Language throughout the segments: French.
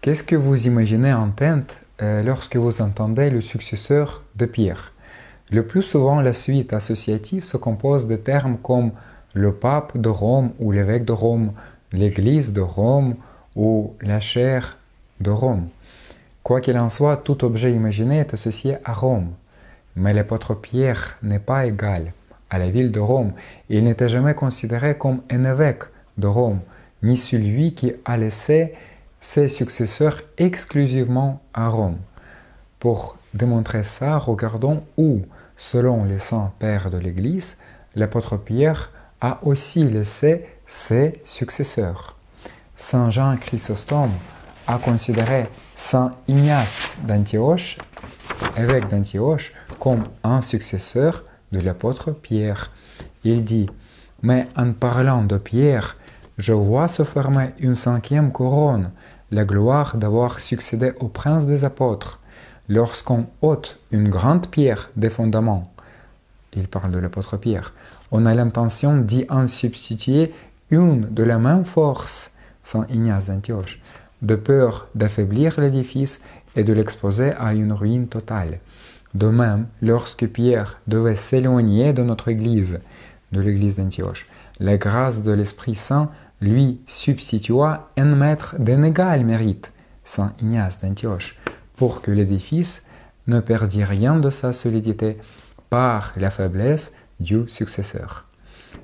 Qu'est-ce que vous imaginez en tête lorsque vous entendez le successeur de Pierre? Le plus souvent, la suite associative se compose de termes comme le pape de Rome ou l'évêque de Rome, l'église de Rome ou la chaire de Rome. Quoi qu'il en soit, tout objet imaginé est associé à Rome. Mais l'apôtre Pierre n'est pas égal à la ville de Rome. Il n'était jamais considéré comme un évêque de Rome, ni celui qui a laissé ses successeurs exclusivement à Rome. Pour démontrer ça, regardons où, selon les saints pères de l'Église, l'apôtre Pierre a aussi laissé ses successeurs. Saint Jean Chrysostome a considéré Saint Ignace d'Antioche, évêque d'Antioche, comme un successeur de l'apôtre Pierre. Il dit « Mais en parlant de Pierre, je vois se former une 5e couronne, la gloire d'avoir succédé au prince des apôtres. Lorsqu'on ôte une grande pierre des fondements, il parle de l'apôtre Pierre, on a l'intention d'y en substituer une de la même force, Saint Ignace d'Antioche, de peur d'affaiblir l'édifice et de l'exposer à une ruine totale. De même, lorsque Pierre devait s'éloigner de notre Église, de l'Église d'Antioche, la grâce de l'Esprit Saint lui substitua un maître d'un égal mérite, Saint Ignace d'Antioche, pour que l'édifice ne perdît rien de sa solidité par la faiblesse du successeur.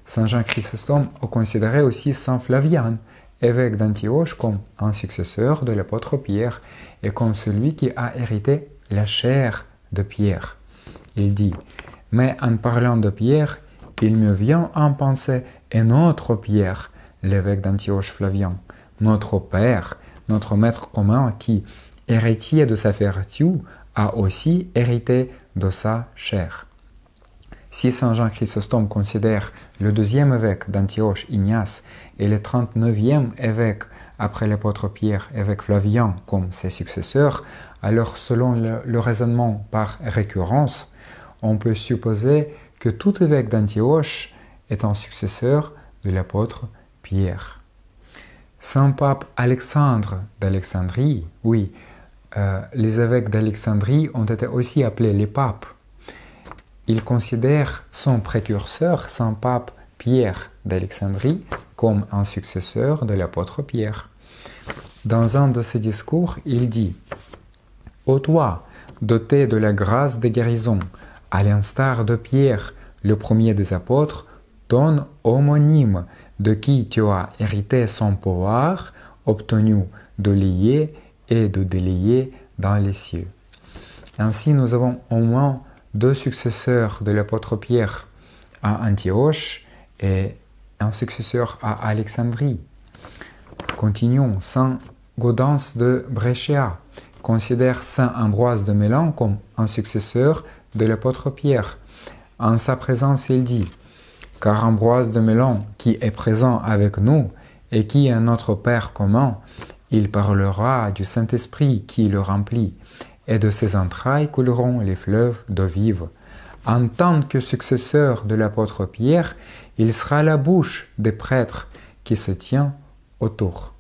Saint Jean Chrysostome a considéré aussi Saint Flavian, évêque d'Antioche, comme un successeur de l'apôtre Pierre et comme celui qui a hérité la chaire de Pierre. Il dit « Mais en parlant de Pierre, il me vient en pensée un autre Pierre, l'évêque d'Antioche Flavian, notre père, notre maître commun qui, héritier de sa vertu, a aussi hérité de sa chair. » Si Saint Jean Chrysostome considère le 2e évêque d'Antioche, Ignace, et le 39e évêque après l'apôtre Pierre, évêque Flavien, comme ses successeurs, alors selon le raisonnement par récurrence, on peut supposer que tout évêque d'Antioche est un successeur de l'apôtre Pierre. Saint Pape Alexandre d'Alexandrie, oui, les évêques d'Alexandrie ont été aussi appelés les papes. Il considère son précurseur, Saint Pape Pierre d'Alexandrie, comme un successeur de l'apôtre Pierre. Dans un de ses discours, il dit « Ô toi, doté de la grâce des guérisons, à l'instar de Pierre, le premier des apôtres, ton homonyme, de qui tu as hérité son pouvoir, obtenu de lier et de délier dans les cieux. » Ainsi, nous avons au moins 2 successeurs de l'apôtre Pierre à Antioche et un successeur à Alexandrie. Continuons. Saint Gaudens de Brescia considère Saint Ambroise de Milan comme un successeur de l'apôtre Pierre. En sa présence, il dit « Car Ambroise de Milan, qui est présent avec nous et qui est notre Père commun, il parlera du Saint-Esprit qui le remplit, et de ses entrailles couleront les fleuves d'eau vive. En tant que successeur de l'apôtre Pierre, il sera la bouche des prêtres qui se tient autour. »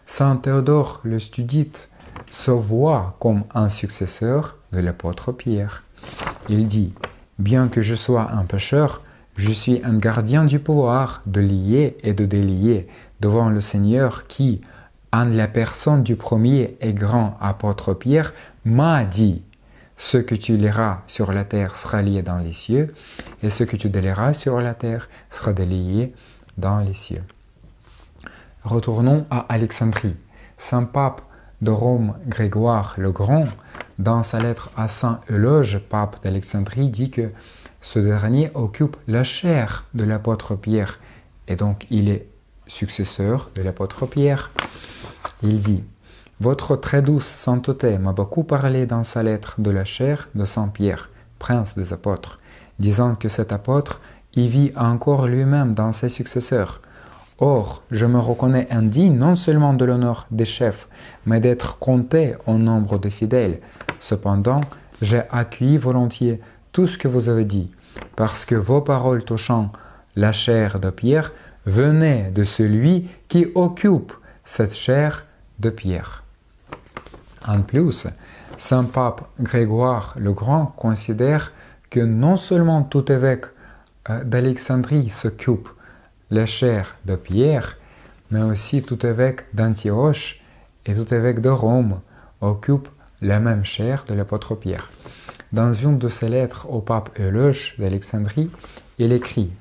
Saint Théodore le Studite se voit comme un successeur de l'apôtre Pierre. Il dit « Bien que je sois un pécheur, je suis un gardien du pouvoir de lier et de délier devant le Seigneur qui, en la personne du premier et grand apôtre Pierre, m'a dit « Ce que tu lieras sur la terre sera lié dans les cieux, et ce que tu délieras sur la terre sera délié dans les cieux. » Retournons à Alexandrie. Saint Pape de Rome Grégoire le Grand, dans sa lettre à Saint Euloge, pape d'Alexandrie, dit que ce dernier occupe la chaire de l'apôtre Pierre, et donc il est successeur de l'apôtre Pierre. Il dit « Votre très douce sainteté m'a beaucoup parlé dans sa lettre de la chaire de Saint Pierre, prince des apôtres, disant que cet apôtre y vit encore lui-même dans ses successeurs. Or, je me reconnais indigne non seulement de l'honneur des chefs, mais d'être compté au nombre des fidèles. Cependant, j'ai accueilli volontiers tout ce que vous avez dit, parce que vos paroles touchant la chair de Pierre venaient de celui qui occupe cette chair de Pierre. » En plus, Saint Pape Grégoire le Grand considère que non seulement tout évêque d'Alexandrie s'occupe la chaire de Pierre, mais aussi tout évêque d'Antioche et tout évêque de Rome occupe la même chaire de l'apôtre Pierre. Dans une de ses lettres au pape Euloge d'Alexandrie, il écrit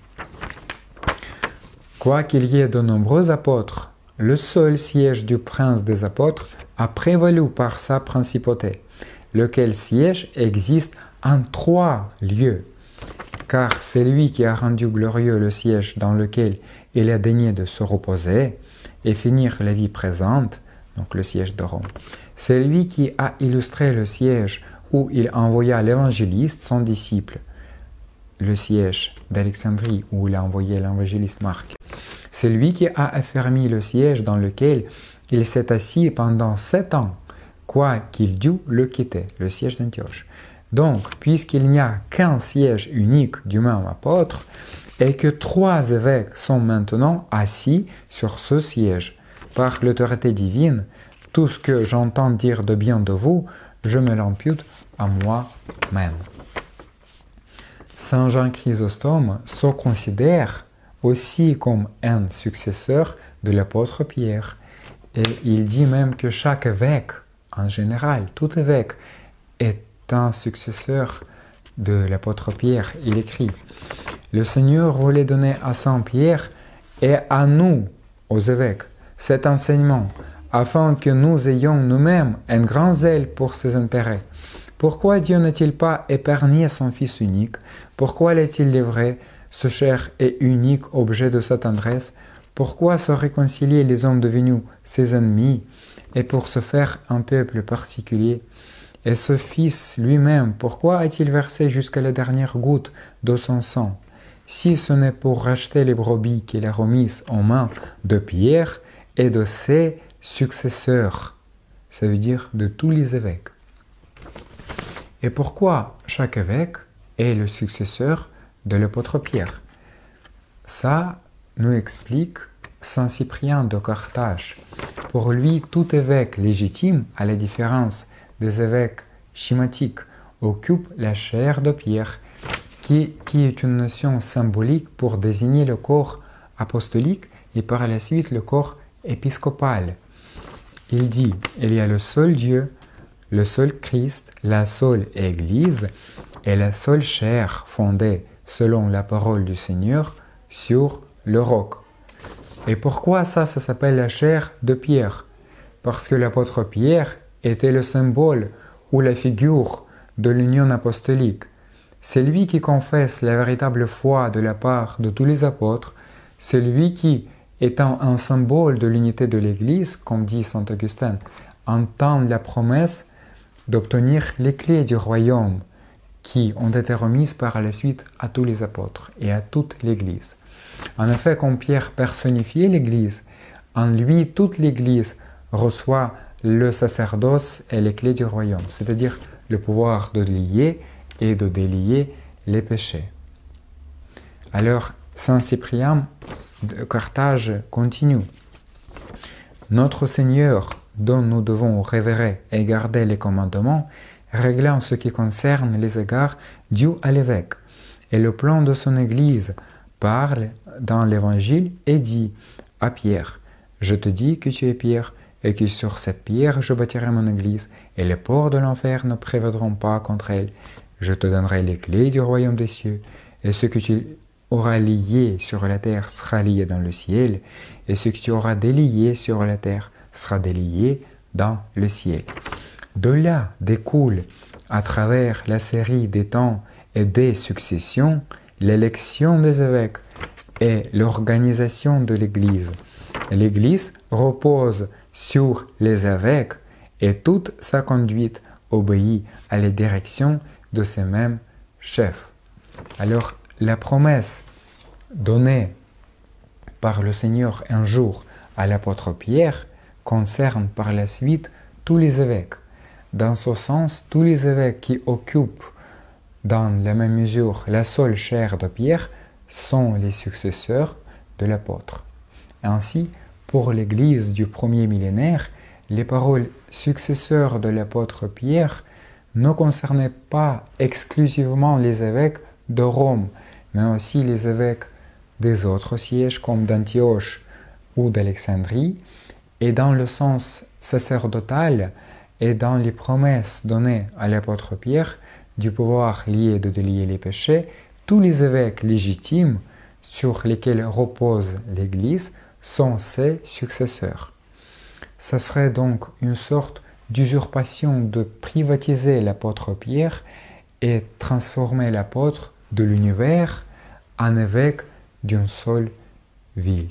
« Quoiqu'il y ait de nombreux apôtres, le seul siège du prince des apôtres a prévalu par sa principauté, lequel siège existe en 3 lieux. Car c'est lui qui a rendu glorieux le siège dans lequel il a daigné de se reposer et finir la vie présente, donc le siège de Rome. C'est lui qui a illustré le siège où il envoya l'évangéliste, son disciple, le siège d'Alexandrie où il a envoyé l'évangéliste Marc. C'est lui qui a affermi le siège dans lequel il s'est assis pendant 7 ans, quoiqu'il dût le quitter, le siège d'Antioche. Donc, puisqu'il n'y a qu'un siège unique du même apôtre, et que 3 évêques sont maintenant assis sur ce siège, par l'autorité divine, tout ce que j'entends dire de bien de vous, je me l'impute à moi-même. Saint Jean Chrysostome se considère aussi comme un successeur de l'apôtre Pierre. Et il dit même que chaque évêque, en général, tout évêque, est un successeur de l'apôtre Pierre. Il écrit « Le Seigneur voulait donner à Saint Pierre et à nous, aux évêques, cet enseignement, afin que nous ayons nous-mêmes un grand zèle pour ses intérêts. Pourquoi Dieu n'a-t-il pas épargné son Fils unique? Pourquoi l'a-t-il livré, ce cher et unique objet de sa tendresse? Pourquoi se réconcilier les hommes devenus ses ennemis, et pour se faire un peuple particulier? Et ce Fils lui-même, pourquoi a-t-il versé jusqu'à la dernière goutte de son sang? Si ce n'est pour racheter les brebis qu'il a remises aux mains de Pierre et de ses successeurs, ça veut dire de tous les évêques. Et pourquoi chaque évêque est le successeur de l'apôtre Pierre? Ça nous explique Saint Cyprien de Carthage. Pour lui, tout évêque légitime, à la différence des évêques schématiques, occupe la chaire de Pierre, qui est une notion symbolique pour désigner le corps apostolique et par la suite le corps épiscopal. Il dit, il y a le seul Dieu, le seul Christ, la seule Église et la seule chair fondée selon la parole du Seigneur sur le roc. Et pourquoi ça s'appelle la chair de Pierre? Parce que l'apôtre Pierre était le symbole ou la figure de l'union apostolique. C'est lui qui confesse la véritable foi de la part de tous les apôtres, c'est lui qui, étant un symbole de l'unité de l'Église, comme dit saint Augustin, entend la promesse d'obtenir les clés du royaume qui ont été remises par la suite à tous les apôtres et à toute l'Église. En effet, comme Pierre personnifiait l'Église, en lui toute l'Église reçoit le sacerdoce et les clés du royaume, c'est-à-dire le pouvoir de lier et de délier les péchés. Alors, Saint Cyprien de Carthage continue. Notre Seigneur, dont nous devons révérer et garder les commandements, régla en ce qui concerne les égards dus à l'évêque. Et le plan de son Église parle dans l'Évangile et dit à Pierre, « Je te dis que tu es Pierre, et que sur cette pierre je bâtirai mon Église, et les portes de l'enfer ne prévaudront pas contre elle. Je te donnerai les clés du royaume des cieux, et ce que tu auras lié sur la terre sera lié dans le ciel, et ce que tu auras délié sur la terre sera délié dans le ciel. » De là découle, à travers la série des temps et des successions, l'élection des évêques et l'organisation de l'Église. L'Église repose sur les évêques et toute sa conduite obéit à la direction de ces mêmes chefs. Alors, la promesse donnée par le Seigneur un jour à l'apôtre Pierre concerne par la suite tous les évêques. Dans ce sens, tous les évêques qui occupent dans la même mesure la seule chaire de Pierre sont les successeurs de l'apôtre. Ainsi, pour l'Église du premier millénaire, les paroles successeurs de l'apôtre Pierre ne concernaient pas exclusivement les évêques de Rome, mais aussi les évêques des autres sièges comme d'Antioche ou d'Alexandrie, et dans le sens sacerdotal et dans les promesses données à l'apôtre Pierre du pouvoir lié de délier les péchés, tous les évêques légitimes sur lesquels repose l'Église sont ses successeurs. Ça serait donc une sorte d'usurpation de privatiser l'apôtre Pierre et transformer l'apôtre de l'univers en évêque d'une seule ville.